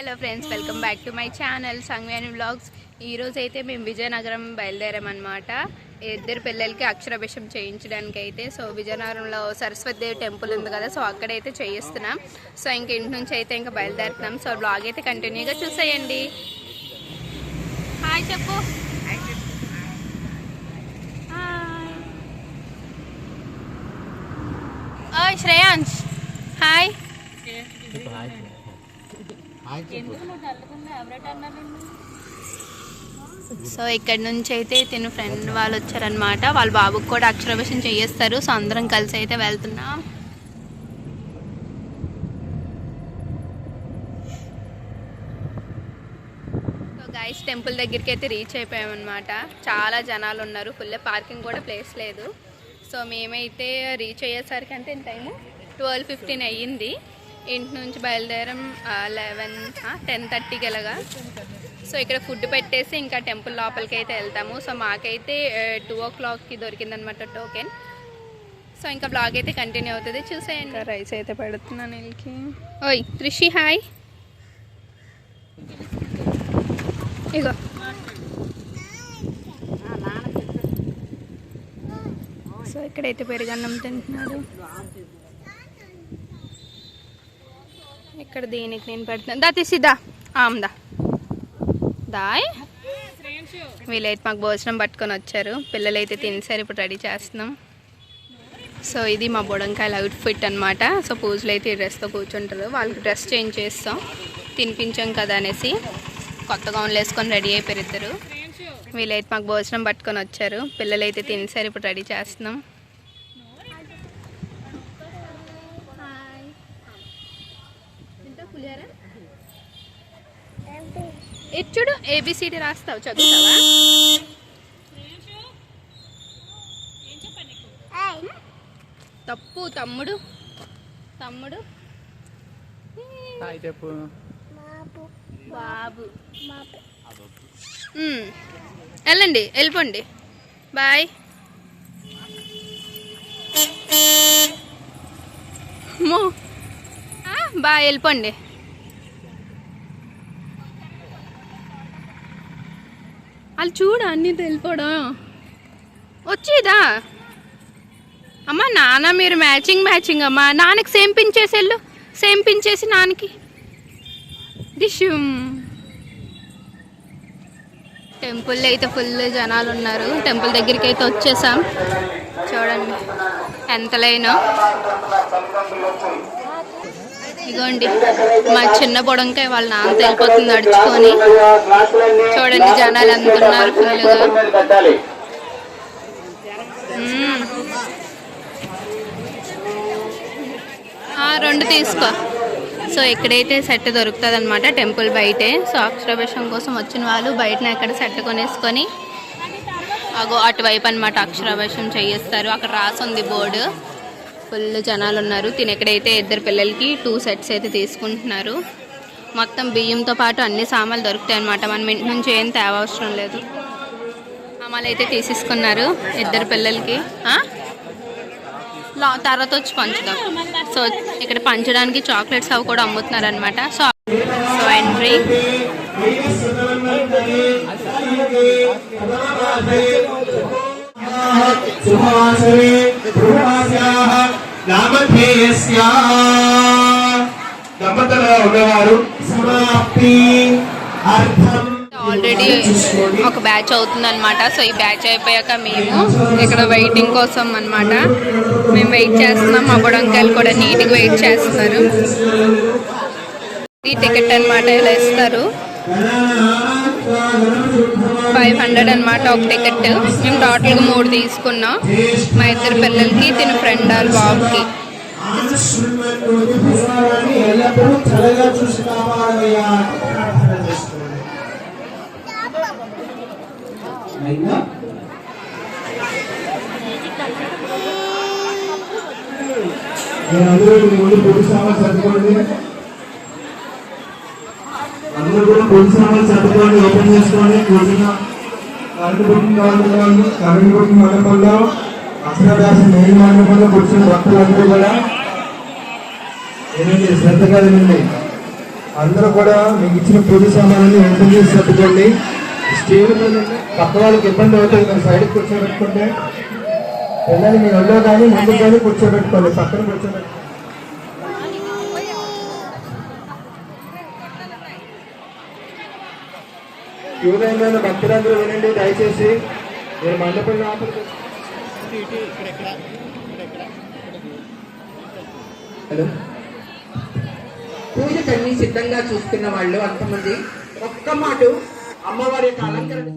Hello friends, welcome back to my channel Sangveni vlogs. ఈరోజు అయితే మేము విజయనగరం బయలుదేరామన్నమాట. ఇద్దరు పిల్లలకి అక్షరాభ్యాసం చేయించడానికి అయితే. సో విజయనగరంలో సరస్వతి దేవి టెంపుల్ ఉంది కదా, సో అక్కడైతే చేయిస్తున్నాం. సో ఇంక ఇంటి నుంచి అయితే ఇంకా బయలుదేరుతున్నాం. సో బ్లాగ్ అయితే కంటిన్యూగా చూసేయండి. హాయ్ చెప్పు. హాయ్ శ్రేయాంశ్. హాయ్. సో ఇక్కడ నుంచి అయితే తిను ఫ్రెండ్ వాళ్ళు వచ్చారనమాట. వాళ్ళ బాబుకి కూడా అక్షరాభ్యాసం చేయిస్తారు. సో అందరం కలిసి అయితే వెళ్తున్నాం. సో గైస్, టెంపుల్ దగ్గరికి అయితే రీచ్ అయిపోయామన్నమాట. చాలా జనాలు ఉన్నారు, ఫుల్. పార్కింగ్ కూడా ప్లేస్ లేదు. సో మేమైతే రీచ్ అయ్యేసరికి అంటే టైము 12:15 అయ్యింది. ఇంటి నుంచి బయలుదేరం 10:30కి ఎలాగా. సో ఇక్కడ ఫుడ్ పెట్టేసి ఇంకా టెంపుల్ లోపలికి అయితే వెళ్తాము. సో మాకైతే 2 o'clockకి దొరికిందనమాట టోకెన్. సో ఇంకా బ్లాగ్ అయితే కంటిన్యూ అవుతుంది, చూసేయండి. రైస్ అయితే పెడుతున్నాను వీళ్ళకి. ఓయ్ త్రిషి, హాయ్. ఇగో సో ఇక్కడైతే పెరుగన్నం తింటున్నారు. ఇక్కడ దీనికి నేను పెడుతున్నాను. దా తీసిదా ఆమ్దా దాయ్. వీళ్ళైతే మాకు భోజనం పట్టుకొని వచ్చారు. పిల్లలైతే తినేసారు, ఇప్పుడు రెడీ చేస్తున్నాం. సో ఇది మా బుడంకాయల అవుట్ ఫిట్ అనమాట. సో పూజలు అయితే ఈ డ్రెస్తో కూర్చుంటారు. వాళ్ళకి డ్రెస్ చేంజ్ చేస్తాం, తినిపించాం కదా అనేసి. కొత్త గౌన్లు వేసుకొని రెడీ అయిపోయారు ఇద్దరు. వీళ్ళైతే మాకు భోజనం పట్టుకొని వచ్చారు. పిల్లలైతే తినేసారు, ఇప్పుడు రెడీ చేస్తున్నాం. చూడు, ఏబిసిడి రాస్తావు, చదువుతావా? తప్పు తమ్ముడు. తమ్ముడు బాబు. వెళ్ళండి, వెళ్ళిపోండి. బాయ్. బాయ్, వెళ్ళిపోండి. వాళ్ళు చూడు అన్నీ వెళ్ళిపోవడం. వచ్చేదా అమ్మా? నాన్న మీరు మ్యాచింగ్ అమ్మా. నాన్నకి సేమ్ పించేసి వెళ్ళు. సేమ్ పించేసి నాన్నకి డిష్. టెంపుల్లో అయితే ఫుల్ జనాలు ఉన్నారు. టెంపుల్ దగ్గరికి అయితే వచ్చేసాం. చూడండి ఎంత లైనో. ఇగోండి మా చిన్న బుడంకాయ వాళ్ళ నాన్న వెళ్ళిపోతుంది నడుచుకొని. చూడండి జనాలు ఎంత ఉన్నారు ఫుల్గా. 2 తీసుకో. సో ఇక్కడైతే సెట్ దొరుకుతుంది అనమాట టెంపుల్ బయటే. సో అక్షరాభ్యాసం కోసం వచ్చిన వాళ్ళు బయటనే ఎక్కడ సెట్ కొనేసుకొని అగో అటువైపు అనమాట అక్షరాభ్యాసం చేయిస్తారు. అక్కడ రాసుంది బోర్డు. ఫుల్ జనాలు ఉన్నారు. తినెక్కడైతే ఇద్దరు పిల్లలకి 2 sets అయితే తీసుకుంటున్నారు. మొత్తం బియ్యంతో పాటు అన్ని సామాన్లు దొరుకుతాయి అనమాట. మనం ఇంటి నుంచి ఏం తేవవసరం లేదు. సామాన్లు అయితే తీసేసుకున్నారు ఇద్దరు పిల్లలకి. తర్వాత వచ్చి పంచుదాం. సో ఇక్కడ పంచడానికి చాక్లెట్స్ అవి కూడా అమ్ముతున్నారు అనమాట. So entry. ఆల్రెడీ ఒక బ్యాచ్ అవుతుంది అనమాట. సో ఈ బ్యాచ్ అయిపోయాక మేము ఇక్కడ వెయిటింగ్ కోసం అనమాట. మేము వెయిట్ చేస్తున్నాం. మా బుడంకాయలు కూడా నీట్గా వెయిట్ చేస్తున్నారు. ఈ టికెట్ అనమాట ఇలా ఇస్తారు. 500 అనమాట ఒక టికెట్. మేము టోటల్గా 3 తీసుకున్నాం. మా ఇద్దరు పిల్లలకి, తిన ఫ్రెండ్ వాళ్ళ బాబుకి. అందరూ కూడా పొలిసు సామాన్లు సర్దుకోండి, ఓపెన్ చేసుకోండి. కూర్చున్న కరెంటు బుకింగ్ కావాలి. కరెంటు బుకింగ్ మండపంలో అక్షరాభ్యాసం మెయిన్ మండపంలో కూర్చున్న భక్తులందరూ కూడా ఏనండి శ్రద్ధగా వినండి. అందరూ కూడా మీకు ఇచ్చిన పూజ సామాన్ని ఓపెన్ చేసి సర్దుకోండి. స్టేజ్ మీద పక్క వాళ్ళకి ఇబ్బంది అవుతుంది, మీరు సైడ్కి కూర్చోబెట్టుకుంటే పిల్లలు మీ ఒళ్ళో కానీ ముందు కానీ కూర్చోబెట్టుకోండి, పక్కన కూర్చోబెట్టుకోండి. క్యూలైన భక్తులందరూ వినండి దయచేసి. మీరు మండపం హలో, పూజకన్నీ సిద్ధంగా చూస్తున్న వాళ్ళు అంతమంది ఒక్క మాట అమ్మవారి యొక్క అలంకరణ.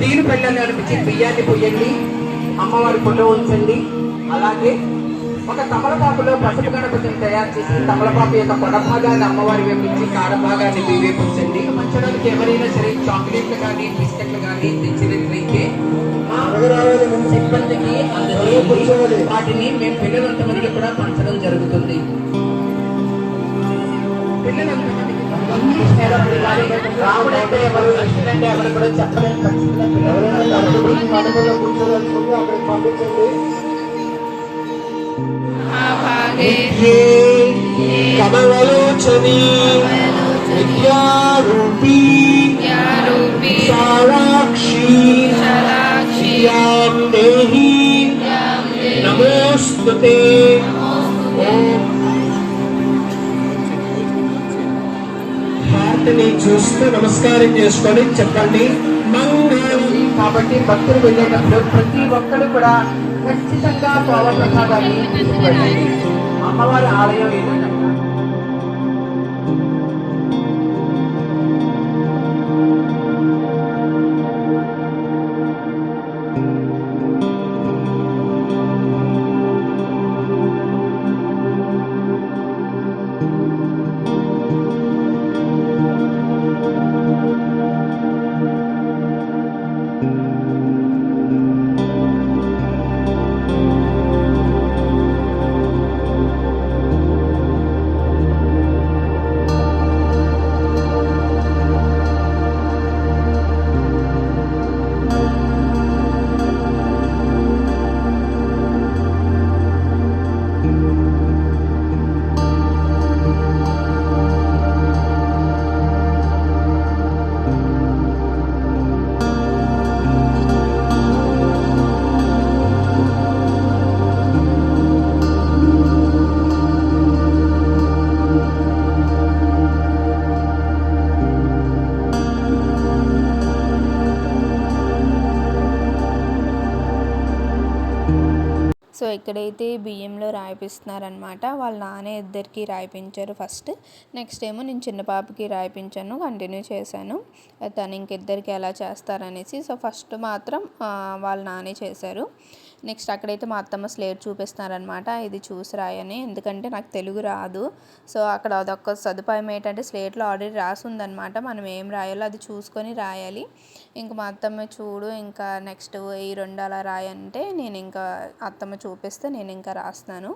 తీరు పెళ్ళని అనిపించి బియ్యాన్ని పొయ్యండి, అమ్మవారి ఫోటో ఉంచండి. అలాగే ఒక తమలపాకులో పసుపు గణపతిని తయారు చేసి తమలపాకు యొక్క పొడ భాగాన్ని అమ్మవారి వేపించి కాడ భాగాన్ని వేపించండి. పంచడానికి ఎవరైనా సరే చాక్లెట్లు కానీ బిస్కెట్లు కానీ తెచ్చినట్లయితే మా సిబ్బందికి అందజేయండి. వాటిని మేము పిల్లలంతమందికి కూడా పంచడం జరుగుతుంది. పిల్లలంతమందికి రాముడంటే ఎవరు, కృష్ణుడంటే ఎవరు కూడా చెప్పలేని పరిస్థితుల్లో మండపంలో కూర్చోదలుచుకుంటే అక్కడికి పంపించండి. కమలలోచని విద్యారూపీ సాక్షి శ్రియాం దేహి నమోస్తుతే. హార్ట్ని చూస్తూ నమస్కారం చేసుకొని చెప్పండి మంగళం. కాబట్టి భక్తులు వెళ్ళేటప్పుడు ప్రతి ఒక్కరు కూడా ఖచ్చితంగా పవన ప్రసాదాన్ని తీసుకువెళ్ళండి. అమ్మవారి ఆలయం ఏదైనా సో ఇక్కడైతే బియ్యంలో రాయిపిస్తున్నారనమాట. వాళ్ళ నాన్న ఇద్దరికి రాయిపించారు ఫస్ట్. నెక్స్ట్ ఏమో నేను చిన్న పాపకి రాయిపించాను, కంటిన్యూ చేశాను. తను ఇంకిద్దరికి ఎలా చేస్తారనేసి. సో ఫస్ట్ మాత్రం వాళ్ళ నానే చేశారు. నెక్స్ట్ అక్కడైతే మా అత్తమ్మ స్లేట్ చూపిస్తున్నారనమాట, ఇది చూసి రాయని, ఎందుకంటే నాకు తెలుగు రాదు. సో అక్కడ అదొక సదుపాయం ఏంటంటే స్లేట్లో ఆల్రెడీ రాసి ఉందనమాట, మనం ఏం రాయాలో అది చూసుకొని రాయాలి. ఇంకా మా అత్తమ్మ చూడు ఇంకా నెక్స్ట్ ఈ రెండు అలా రాయంటే నేను ఇంకా అత్తమ్మ చూపిస్తే నేను ఇంకా రాస్తాను.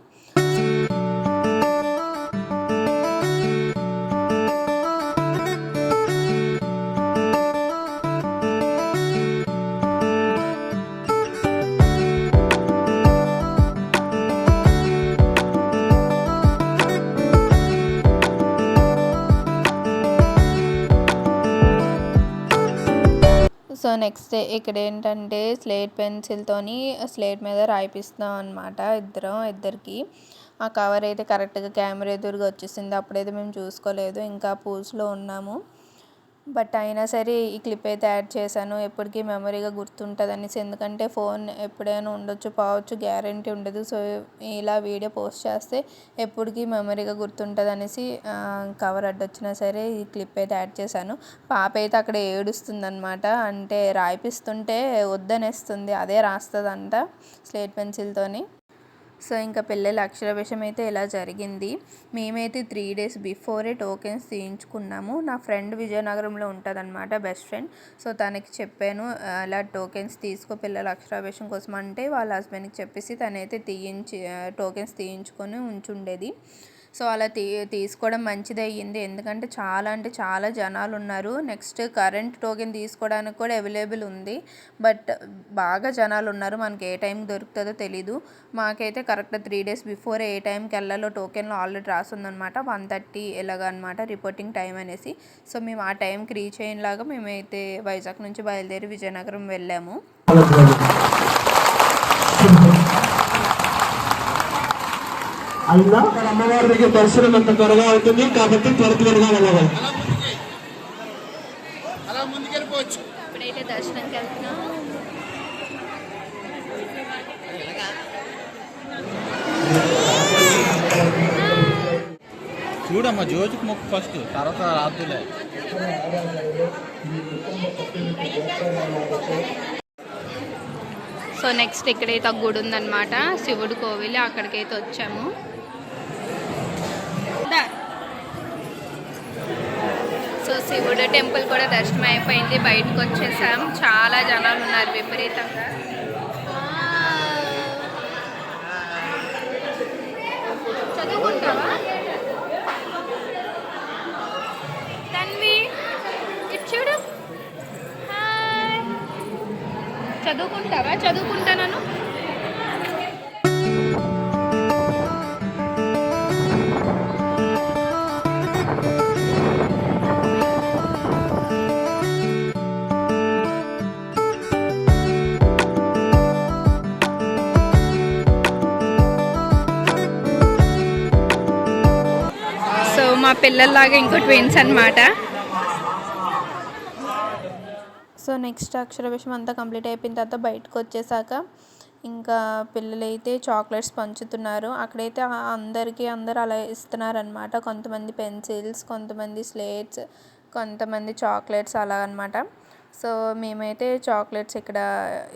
సో నెక్స్ట్ ఇక్కడ ఏంటంటే స్లేట్ పెన్సిల్తోని స్లేట్ మీద రాయిపిస్తున్నాం అనమాట ఇద్దరికి. ఆ కవర్ అయితే కరెక్ట్గా కెమెరా ఎదురుగా వచ్చేసింది, అప్పుడైతే మేము చూసుకోలేదు, ఇంకా పూజలో ఉన్నాము. బట్ అయినా సరే ఈ క్లిప్ అయితే యాడ్ చేశాను, ఎప్పటికీ మెమరీగా గుర్తుంటుంది అనేసి. ఎందుకంటే ఫోన్ ఎప్పుడైనా ఉండొచ్చు పోవచ్చు, గ్యారంటీ ఉండదు. సో ఇలా వీడియో పోస్ట్ చేస్తే ఎప్పటికీ మెమరీగా గుర్తుంటుంది అనేసి కవర్ అడ్డొచ్చినా సరే ఈ క్లిప్ అయితే యాడ్ చేశాను. పాప అయితే అక్కడ ఏడుస్తుందనమాట, అంటే రాయిపిస్తుంటే వద్దనేస్తుంది, అదే రాస్తుందంట స్లేట్ పెన్సిల్తోని. సో ఇంకా పిల్లల అక్షరాభ్యాసం అయితే ఇలా జరిగింది. మేమైతే 3 days బిఫోరే టోకెన్స్ తీయించుకున్నాము. నా ఫ్రెండ్ విజయనగరంలో ఉంటుందన్నమాట, బెస్ట్ ఫ్రెండ్. సో తనకి చెప్పాను అలా టోకెన్స్ తీసుకో పిల్లల అక్షరాభ్యాసం కోసం అంటే, వాళ్ళ హస్బెండ్కి చెప్పేసి తనైతే టోకెన్స్ తీయించుకొని ఉంచుండేది. సో అలా తీసుకోవడం మంచిది అయ్యింది, ఎందుకంటే చాలా అంటే చాలా జనాలు ఉన్నారు. నెక్స్ట్ కరెంట్ టోకెన్ తీసుకోవడానికి కూడా అవైలబుల్ ఉంది, బట్ బాగా జనాలు ఉన్నారు. మనకి ఏ టైంకి దొరుకుతుందో తెలీదు. మాకైతే కరెక్ట్ 3 days బిఫోర్ ఏ టైంకి వెళ్ళాలో టోకెన్లో ఆల్రెడీ రాస్తుందనమాట. 1:30 ఎలాగనమాట రిపోర్టింగ్ టైం అనేసి. సో మేము ఆ టైంకి రీచ్ అయ్యేలాగా మేమైతే వైజాగ్ నుంచి బయలుదేరి విజయనగరం వెళ్ళాము. అయినా అమ్మవారి దగ్గర దర్శనం అంత త్వరగా అవుతుంది కాబట్టి త్వరగా వెళ్ళాలి. ఇప్పుడైతే దర్శనంకి వెళ్తున్నాం. చూడమ్మా జోజుకు మొక్కు ఫస్ట్, తర్వాత రాత్రులే. సో నెక్స్ట్ ఇక్కడైతే ఒక గుడి ఉందన్నమాట, శివుడు కోవిలి, అక్కడికైతే వచ్చాము. సో శివుడు టెంపుల్ కూడా దర్శనం అయిపోయింది, బయటకు వచ్చేసాం. చాలా జనాలు ఉన్నారు విపరీతంగా. చదువుకుంటావా తన్వి? ఇటు చూడు. చదువుకుంటావా? చదువుకుంటాను. సో మా పిల్లల్లాగా ఇంకో ట్విన్స్ అన్నమాట. సో నెక్స్ట్ అక్షరవేశం అంతా కంప్లీట్ అయిపోయిన తర్వాత బయటకు వచ్చేసాక ఇంకా పిల్లలైతే చాక్లెట్స్ పంచుతున్నారు. అక్కడైతే అందరూ అలా ఇస్తున్నారనమాట. కొంతమంది పెన్సిల్స్, కొంతమంది స్లేట్స్, కొంతమంది చాక్లెట్స్ అలా అనమాట. సో మేమైతే చాక్లెట్స్ ఇక్కడ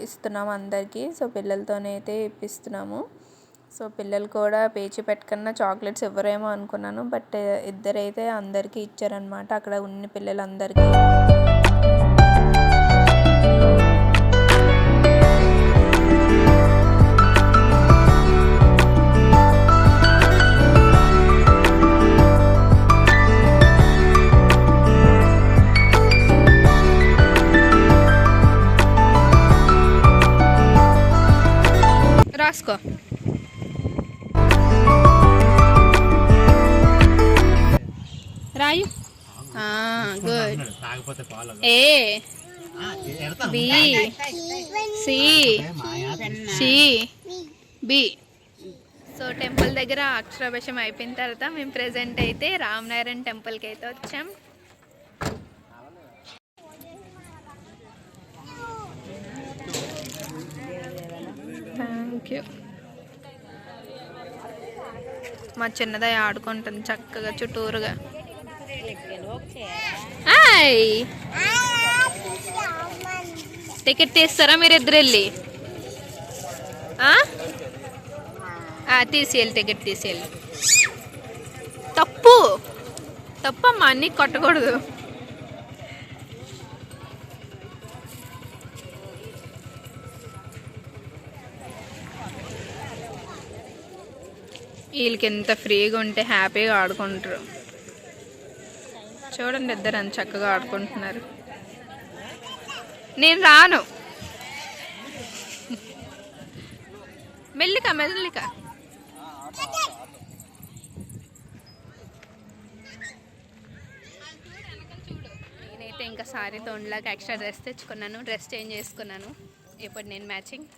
ఇస్తున్నాము అందరికీ. సో పిల్లలతోనైతే ఇప్పిస్తున్నాము. సో పిల్లలు కూడా పేచి పెట్టుకున్న చాక్లెట్స్ ఇవ్వరేమో అనుకున్నాను, బట్ ఇద్దరైతే అందరికీ ఇచ్చారనమాట, అక్కడ ఉన్న పిల్లలందరికీ. రాసుకో. రాయు. Good. A B C C B. So temple దగ్గర అక్షరాభ్యాసం అయిపోయిన తర్వాత మేము ప్రెజెంట్ అయితే రామనారాయణ టెంపుల్కి అయితే వచ్చాం. Thank you. మా చిన్నదయ్య ఆడుకుంటుంది చక్కగా చుట్టూరుగా. టికెట్ తీస్తారా మీరిద్దరు వెళ్ళి? తీసేయాలి, టికెట్ తీసేయాలి. తప్పమ్మా, అన్నీ కొట్టకూడదు. వీళ్ళకి ఎంత ఫ్రీగా ఉంటే హ్యాపీగా ఆడుకుంటారు. చూడండి ఇద్దరు అంత చక్కగా ఆడుకుంటున్నారు. నేను రాను. మెల్లిక మెల్లిక. నేనైతే ఇంకా సారీ తోండ్లాగా ఎక్స్ట్రా డ్రెస్ తెచ్చుకున్నాను, డ్రెస్ చేంజ్ చేసుకున్నాను. ఇప్పుడు నేను మ్యాచింగ్.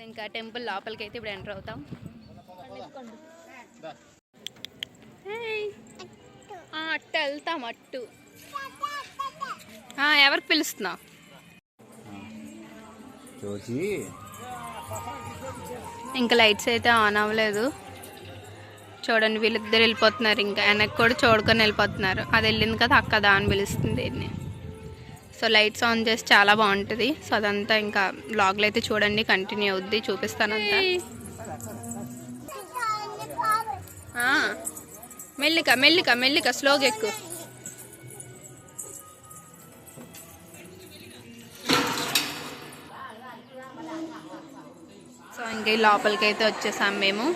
ఇంకా టెంపుల్ లోపలికి అయితే ఇప్పుడు ఎంటర్ అవుతాం. అట్టు వెళ్తాం, అట్టు. ఎవరికి పిలుస్తున్నావు? ఇంకా లైట్స్ అయితే ఆన్ అవ్వలేదు. చూడండి వీళ్ళిద్దరు వెళ్ళిపోతున్నారు, ఇంకా వెనక్కి కూడా చూడుకొని వెళ్ళిపోతున్నారు. అది వెళ్ళింది కదా అక్క, దాన్ని పిలుస్తుంది దీన్ని. సో లైట్స్ ఆన్ చేసి చాలా బాగుంటుంది. సో అదంతా ఇంకా బ్లాగ్లో అయితే చూడండి, కంటిన్యూ అవుద్ది, చూపిస్తానంతా. మెల్లిక మెల్లిక మెల్లిక, స్లోగా ఎక్కువ. సో ఇంకా లోపలికి అయితే వచ్చేసాం మేము.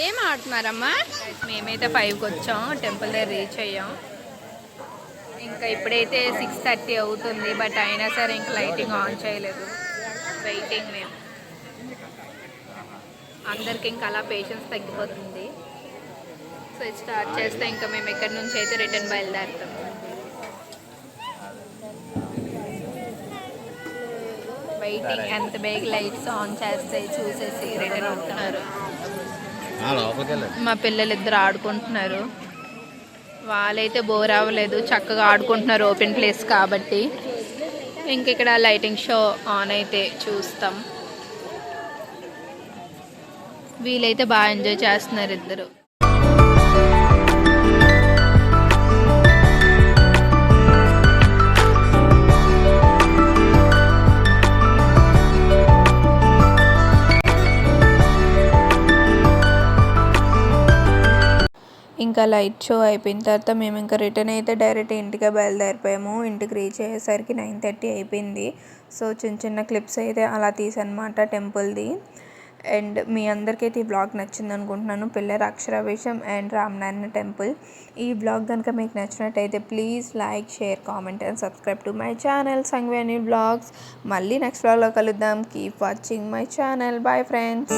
ఏం ఆడుతున్నారమ్మా? మేమైతే 5కి వచ్చాం, టెంపుల్ దగ్గర రీచ్ అయ్యాం. ఇంకా ఇప్పుడైతే 6:30 అవుతుంది, బట్ అయినా సరే ఇంకా లైటింగ్ ఆన్ చేయలేదు. వెయిటింగ్ మేము. అందరికి ఇంకా అలా పేషెన్స్ తగ్గిపోతుంది. సో ఇది స్టార్ట్ చేస్తే ఇంకా మేము ఎక్కడి నుంచి అయితే రిటర్న్ బయలుదేరుతాం. వెయిటింగ్. ఎంత బేగ లైట్స్ ఆన్ చేస్తే చూసేసి రిటర్న్ అవుతున్నారు. మా పిల్లలు ఇద్దరు ఆడుకుంటున్నారు. వాళ్ళైతే బోర్ అవ్వలేదు, చక్కగా ఆడుకుంటున్నారు ఓపెన్ ప్లేస్ కాబట్టి. ఇంక ఇక్కడ లైటింగ్ షో ఆన్ అయితే చూస్తాం. వీళ్ళైతే బాగా ఎంజాయ్ చేస్తున్నారు ఇద్దరు. ఇంకా లైట్ షో అయిపోయిన తర్వాత మేము ఇంకా రిటర్న్ అయితే డైరెక్ట్ ఇంటికి బయలుదేరిపోయాము. ఇంటికి రీచ్ అయ్యేసరికి 9:30 అయిపోయింది. సో చిన్న చిన్న క్లిప్స్ అయితే అలా తీసానమాట టెంపుల్ది. అండ్ మీ అందరికైతే ఈ బ్లాగ్ నచ్చింది అనుకుంటున్నాను. పిల్లర్ అక్షరావేశం అండ్ రామనారాయణ టెంపుల్. ఈ బ్లాగ్ కనుక మీకు నచ్చినట్టయితే please like, share, comment and subscribe to my channel Sanghaveni blogs. మళ్ళీ నెక్స్ట్ బ్లాగ్లో కలుద్దాం. Keep watching my channel. Bye friends.